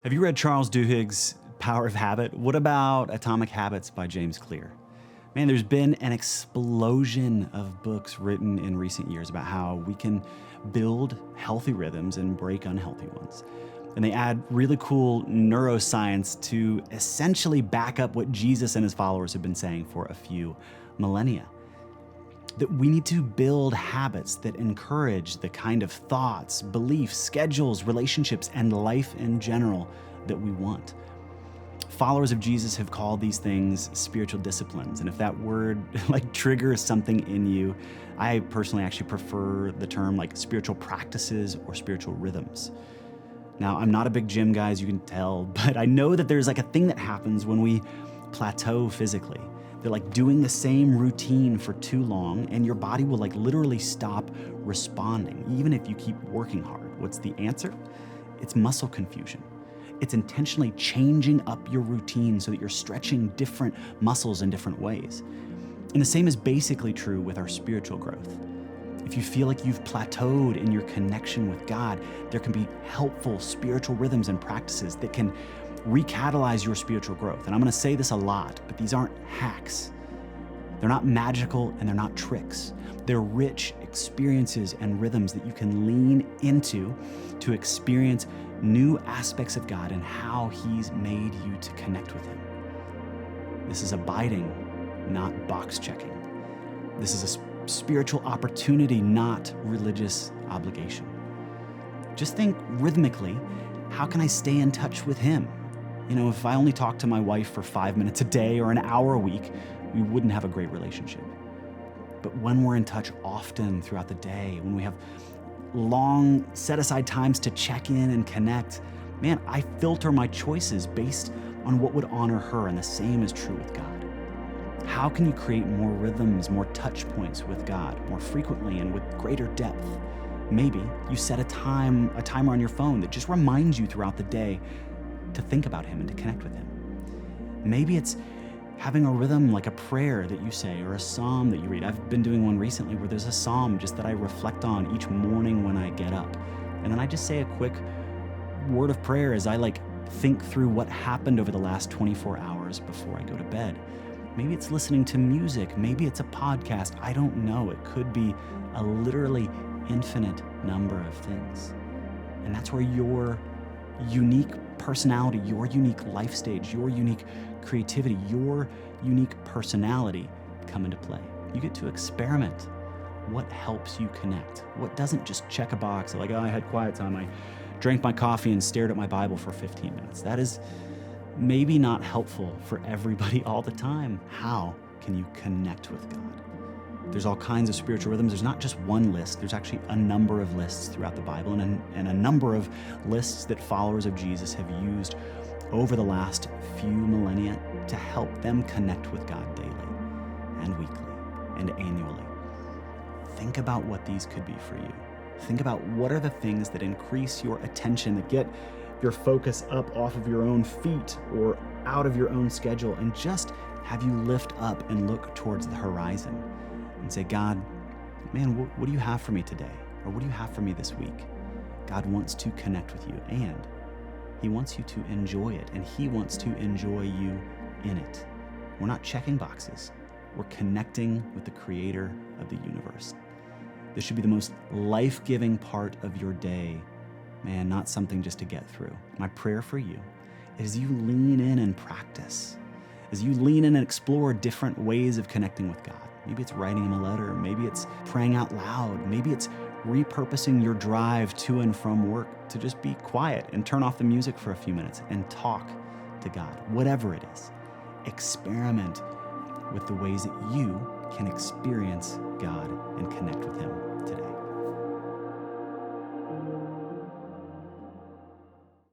Have you read Charles Duhigg's Power of Habit? What about Atomic Habits by James Clear? Man, there's been an explosion of books written in recent years about how we can build healthy rhythms and break unhealthy ones. And they add really cool neuroscience to essentially back up what Jesus and his followers have been saying for a few millennia. That we need to build habits that encourage the kind of thoughts, beliefs, schedules, relationships, and life in general that we want. Followers of Jesus have called these things spiritual disciplines. And if that word triggers something in you, I personally actually prefer the term spiritual practices or spiritual rhythms. Now, I'm not a big gym guy, as you can tell, but I know that there's a thing that happens when we plateau physically. They're doing the same routine for too long, and your body will literally stop responding, even if you keep working hard. What's the answer? It's muscle confusion. It's intentionally changing up your routine so that you're stretching different muscles in different ways. And the same is basically true with our spiritual growth. If you feel like you've plateaued in your connection with God, there can be helpful spiritual rhythms and practices that can recatalyze your spiritual growth. And I'm going to say this a lot, but these aren't hacks. They're not magical and they're not tricks. They're rich experiences and rhythms that you can lean into to experience new aspects of God and how He's made you to connect with Him. This is abiding, not box checking. This is a spiritual opportunity, not religious obligation. Just think rhythmically, how can I stay in touch with Him? If I only talked to my wife for 5 minutes a day or an hour a week, we wouldn't have a great relationship. But when we're in touch often throughout the day, when we have long set aside times to check in and connect, man, I filter my choices based on what would honor her, and the same is true with God. How can you create more rhythms, more touch points with God, more frequently and with greater depth? Maybe you set a timer on your phone that just reminds you throughout the day to think about Him and to connect with Him. Maybe it's having a rhythm like a prayer that you say or a psalm that you read. I've been doing one recently where there's a psalm just that I reflect on each morning when I get up. And then I just say a quick word of prayer as I think through what happened over the last 24 hours before I go to bed. Maybe it's listening to music. Maybe it's a podcast. I don't know. It could be a literally infinite number of things. And that's where your unique personality, your unique life stage, your unique creativity, your unique personality come into play. You get to experiment what helps you connect, what doesn't just check a box I had quiet time, I drank my coffee and stared at my Bible for 15 minutes. That is maybe not helpful for everybody all the time. How can you connect with God? There's all kinds of spiritual rhythms. There's not just one list. There's actually a number of lists throughout the Bible and a number of lists that followers of Jesus have used over the last few millennia to help them connect with God daily and weekly and annually. Think about what these could be for you. Think about what are the things that increase your attention, that get your focus up off of your own feet or out of your own schedule, and just have you lift up and look towards the horizon and say, God, man, what do you have for me today? Or what do you have for me this week? God wants to connect with you, and He wants you to enjoy it, and He wants to enjoy you in it. We're not checking boxes. We're connecting with the Creator of the universe. This should be the most life-giving part of your day, man, not something just to get through. My prayer for you is you lean in and practice, as you lean in and explore different ways of connecting with God. Maybe it's writing Him a letter. Maybe it's praying out loud. Maybe it's repurposing your drive to and from work to just be quiet and turn off the music for a few minutes and talk to God. Whatever it is, experiment with the ways that you can experience God and connect with Him today.